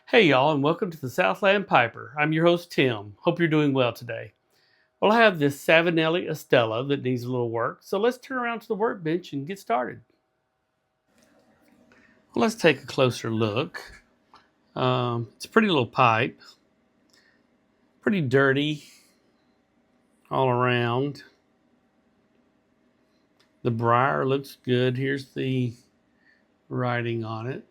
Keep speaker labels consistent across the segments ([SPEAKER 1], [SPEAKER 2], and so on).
[SPEAKER 1] Hey y'all, and welcome to the Southland Piper. I'm your host Tim. Hope you're doing well today. Well, I have this Savinelli Estella that needs a little work, so let's turn around to the workbench and get started. Well, let's take a closer look. It's a pretty little pipe, pretty dirty all around. The briar looks good. Here's the writing on it.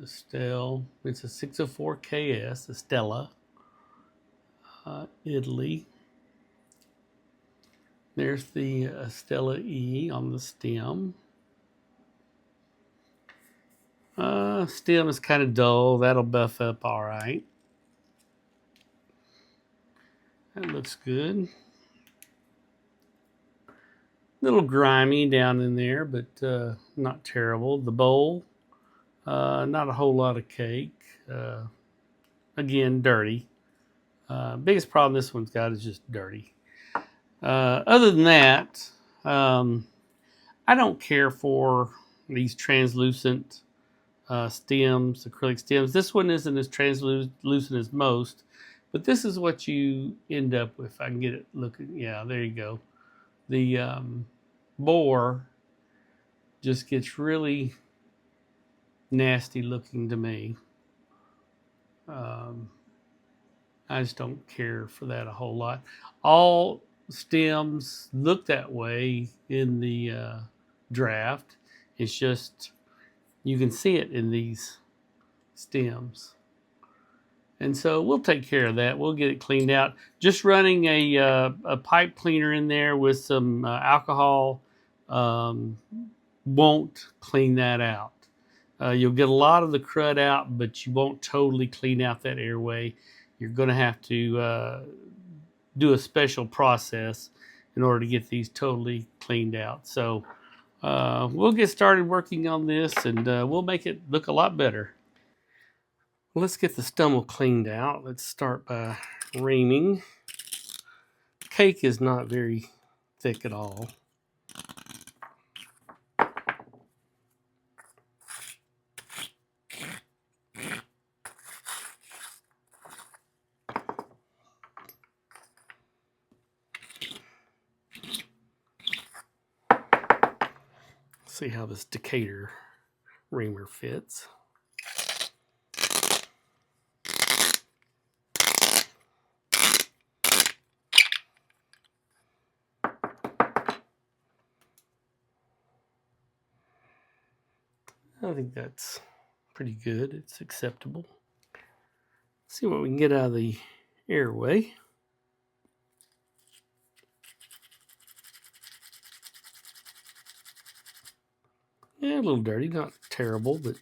[SPEAKER 1] Estelle, it's a 604 KS, Estella, Italy. There's the Estella E on the stem. Stem is kind of dull. That'll buff up all right. That looks good. A little grimy down in there, but not terrible. The bowl, not a whole lot of cake. Again, dirty. Biggest problem this one's got is just dirty. Other than that, I don't care for these translucent stems, acrylic stems. This one isn't as translucent as most, but this is what you end up with. If I can get it looking, yeah, there you go. The bore just gets really nasty looking to me. I just don't care for that a whole lot. All stems look that way in the draft. It's just you can see it in these stems. And so we'll take care of that. We'll get it cleaned out. Just running a pipe cleaner in there with some alcohol won't clean that out. You'll get a lot of the crud out, but you won't totally clean out that airway. You're going to have to do a special process in order to get these totally cleaned out. So we'll get started working on this, and we'll make it look a lot better. Well, let's get the Stummel cleaned out. Let's start by reaming. Cake is not very thick at all. See how this Decatur reamer fits. I think that's pretty good. It's acceptable. Let's see what we can get out of the airway. Yeah, a little dirty, not terrible, but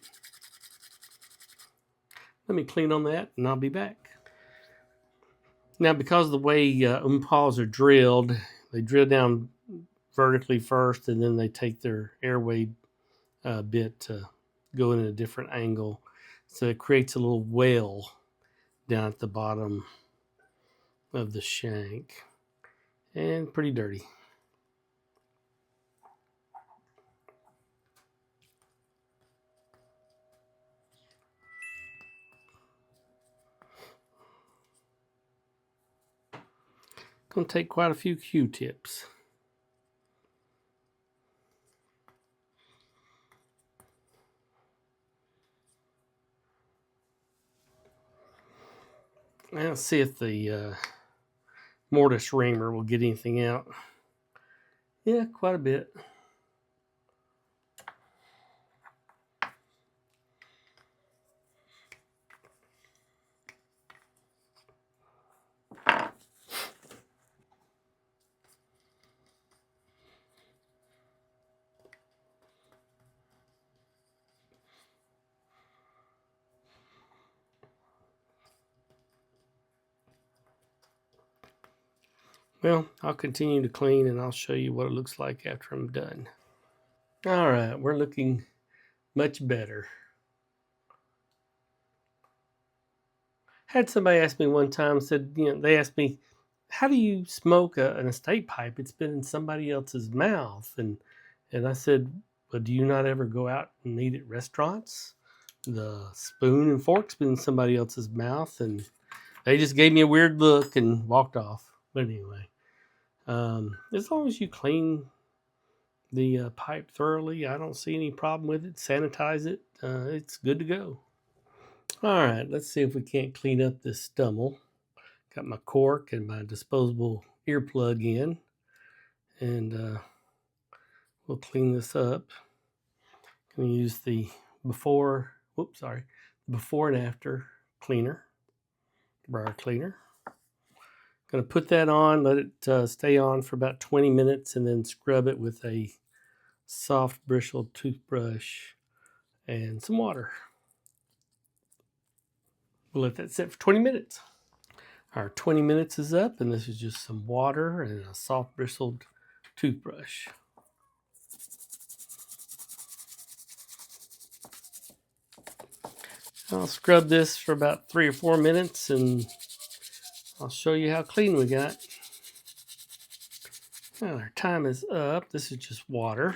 [SPEAKER 1] let me clean on that and I'll be back. Now, because of the way umpaws are drilled, they drill down vertically first and then they take their airway bit to go in a different angle. So it creates a little well down at the bottom of the shank and pretty dirty. Going to take quite a few Q-tips. Now let's see if the mortise reamer will get anything out. Yeah, quite a bit. Well, I'll continue to clean and I'll show you what it looks like after I'm done. All right, we're looking much better. Had somebody ask me one time, said, they asked me, how do you smoke an estate pipe? It's been in somebody else's mouth. And I said, well, do you not ever go out and eat at restaurants? the spoon and fork's been in somebody else's mouth, and they just gave me a weird look and walked off. But anyway, as long as you clean the pipe thoroughly, I don't see any problem with it. Sanitize it. It's good to go. All right, let's see if we can't clean up this Stummel. Got my cork and my disposable earplug in, and we'll clean this up. I'm going to use the before and after cleaner, briar cleaner. Going to put that on, let it stay on for about 20 minutes, and then scrub it with a soft bristled toothbrush and some water. We'll let that sit for 20 minutes. Our 20 minutes is up, and this is just some water and a soft bristled toothbrush. I'll scrub this for about 3 or 4 minutes, and I'll show you how clean we got. Well, our time is up. This is just water.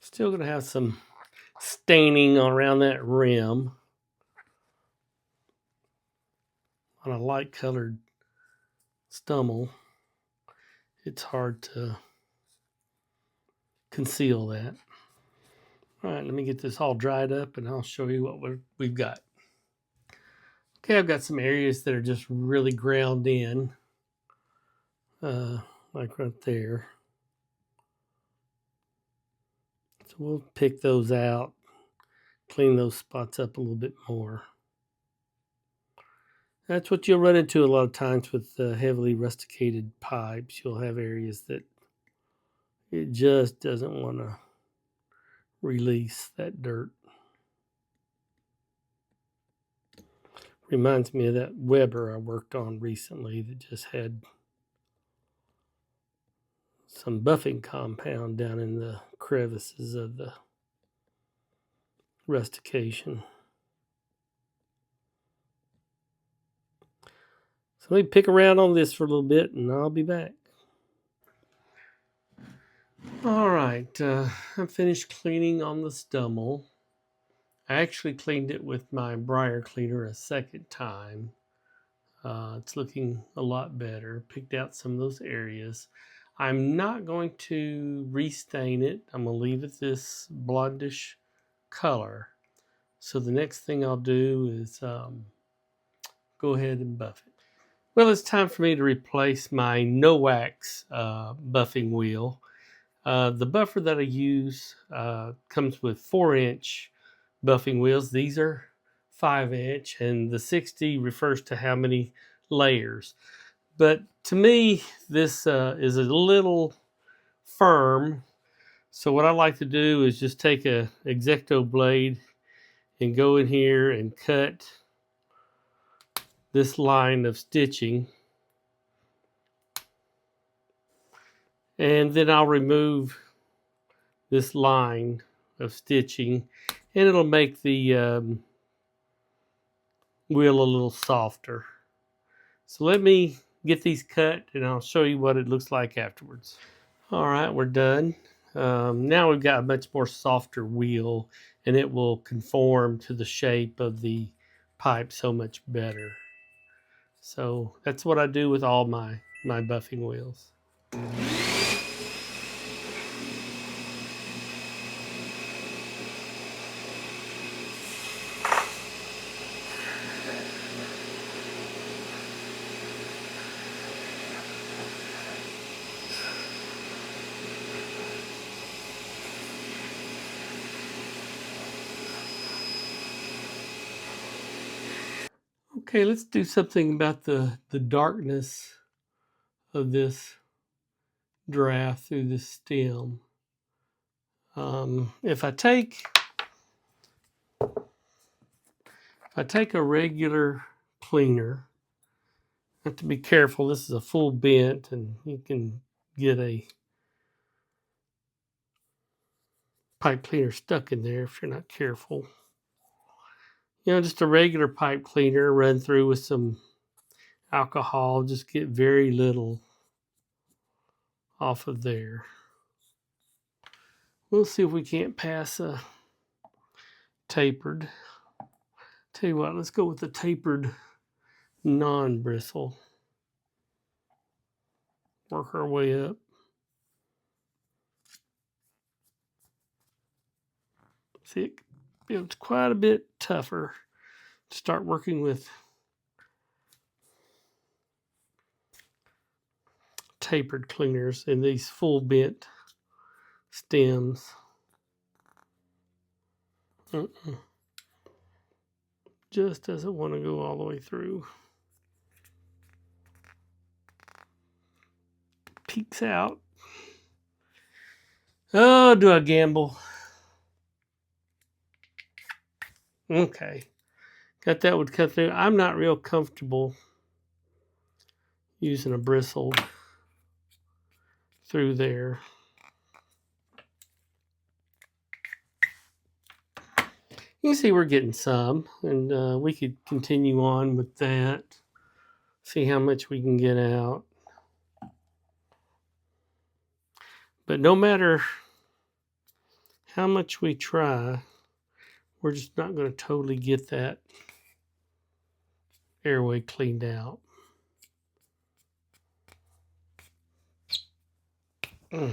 [SPEAKER 1] Still going to have some staining around that rim on a light colored Stummel. It's hard to conceal that. All right, let me get this all dried up and I'll show you what we've got. Okay, I've got some areas that are just really ground in, like right there. So we'll pick those out, clean those spots up a little bit more. That's what you'll run into a lot of times with heavily rusticated pipes. You'll have areas that it just doesn't want to release that dirt. Reminds me of that Weber I worked on recently that just had some buffing compound down in the crevices of the rustication. So let me pick around on this for a little bit and I'll be back. All right, I'm finished cleaning on the Stummel. I actually cleaned it with my briar cleaner a second time. It's looking a lot better. Picked out some of those areas. I'm not going to restain it. I'm going to leave it this blondish color. So the next thing I'll do is go ahead and buff it. Well, it's time for me to replace my no wax buffing wheel. The buffer that I use comes with 4-inch buffing wheels. These are 5-inch, and the 60 refers to how many layers. But to me, this is a little firm. So what I like to do is just take a X-Acto blade and go in here and cut this line of stitching. And then I'll remove this line of stitching, and it'll make the wheel a little softer. So let me get these cut and I'll show you what it looks like afterwards. All right, we're done. Now we've got a much more softer wheel, and it will conform to the shape of the pipe so much better. So that's what I do with all my buffing wheels. Okay, let's do something about the darkness of this draft through this stem. If I take a regular cleaner, I have to be careful. This is a full bent, and you can get a pipe cleaner stuck in there if you're not careful. You know, just a regular pipe cleaner run through with some alcohol, just get very little off of there. We'll see if we can't pass a tapered. Tell you what, let's go with the tapered non-bristle. Work our way up. See, it's quite a bit tougher to start working with tapered cleaners and these full bent stems. Just doesn't want to go all the way through. Peeks out. Oh, do I gamble? Okay. Got that would cut through. I'm not real comfortable using a bristle through there. You can see we're getting some, and we could continue on with that. See how much we can get out. But no matter how much we try, we're just not going to totally get that airway cleaned out. Yeah,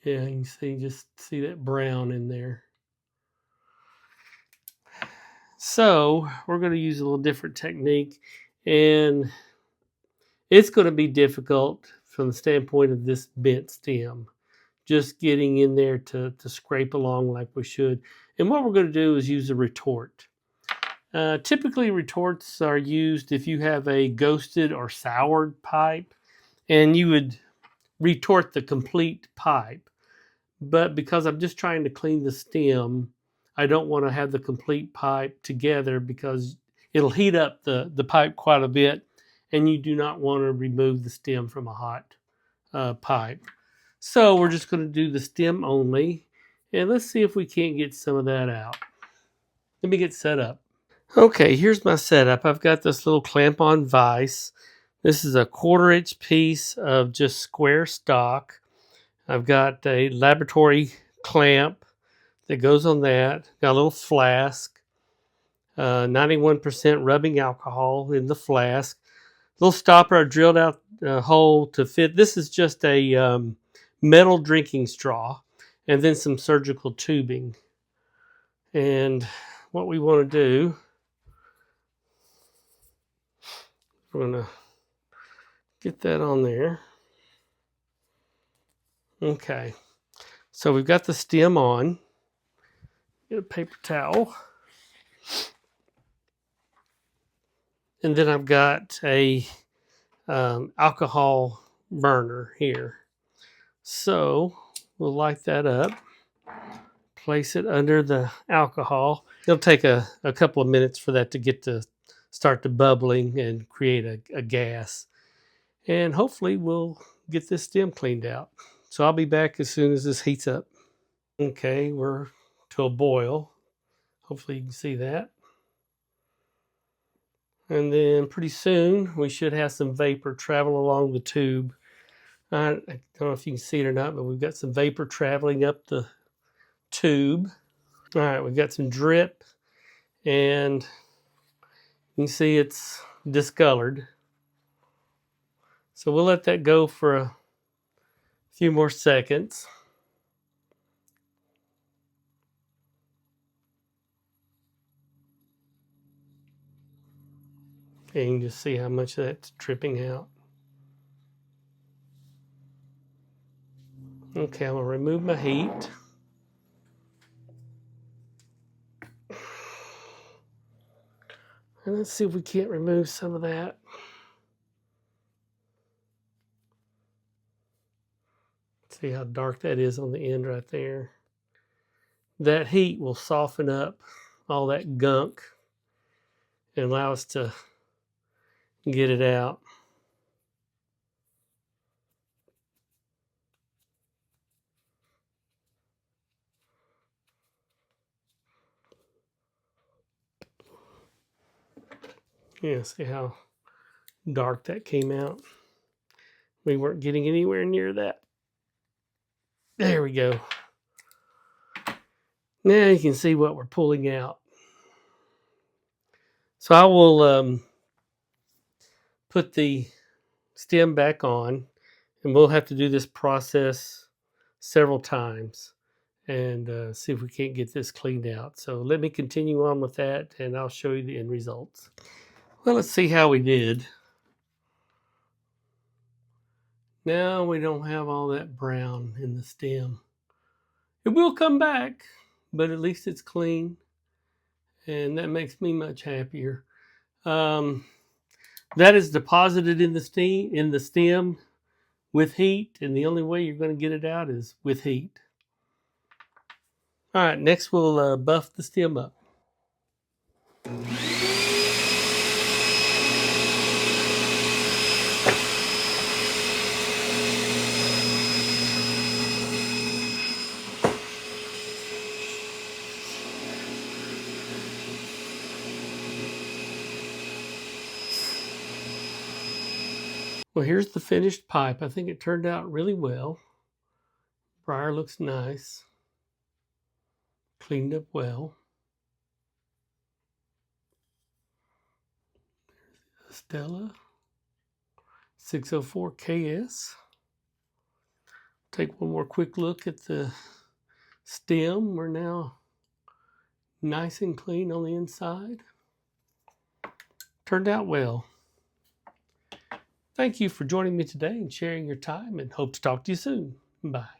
[SPEAKER 1] you can just see that brown in there. So we're going to use a little different technique, and it's going to be difficult from the standpoint of this bent stem. Just getting in there to scrape along like we should. And what we're going to do is use a retort. Typically, retorts are used if you have a ghosted or soured pipe, and you would retort the complete pipe. But because I'm just trying to clean the stem, I don't want to have the complete pipe together because it'll heat up the pipe quite a bit, and you do not want to remove the stem from a hot pipe. So we're just going to do the stem only, and let's see if we can't get some of that out. Let me get set up. Okay, here's my setup. I've got this little clamp-on vise. This is a 1/4-inch piece of just square stock. I've got a laboratory clamp that goes on that. Got a little flask, 91% rubbing alcohol in the flask. Little stopper, I drilled out a hole to fit. This is just a metal drinking straw, and then some surgical tubing. And what we want to do, we're going to get that on there. Okay, so we've got the stem on. Get a paper towel. And then I've got a alcohol burner here. So we'll light that up. Place it under the alcohol. It'll take a couple of minutes for that to get to start to bubbling and create a gas. And hopefully we'll get this stem cleaned out. So I'll be back as soon as this heats up. Okay, we're to a boil. Hopefully you can see that. And then pretty soon we should have some vapor travel along the tube. I don't know if you can see it or not, but we've got some vapor traveling up the tube. All right, we've got some drip, and you can see it's discolored. So we'll let that go for a few more seconds. And you can just see how much that's dripping out. Okay, I'm gonna remove my heat. And let's see if we can't remove some of that. See how dark that is on the end right there. That heat will soften up all that gunk and allow us to get it out. Yeah, see how dark that came out? We weren't getting anywhere near that. There we go. Now you can see what we're pulling out. So I will put the stem back on, and we'll have to do this process several times and see if we can't get this cleaned out. So let me continue on with that, and I'll show you the end results. Well, let's see how we did. Now we don't have all that brown in the stem. It will come back, but at least it's clean, and that makes me much happier. That is deposited in the stem with heat, and the only way you're going to get it out is with heat. All right, next we'll buff the stem up. Well, here's the finished pipe. I think it turned out really well. Briar looks nice. Cleaned up well. Estella 604 KS. Take one more quick look at the stem. We're now nice and clean on the inside. Turned out well. Thank you for joining me today and sharing your time, and hope to talk to you soon. Bye.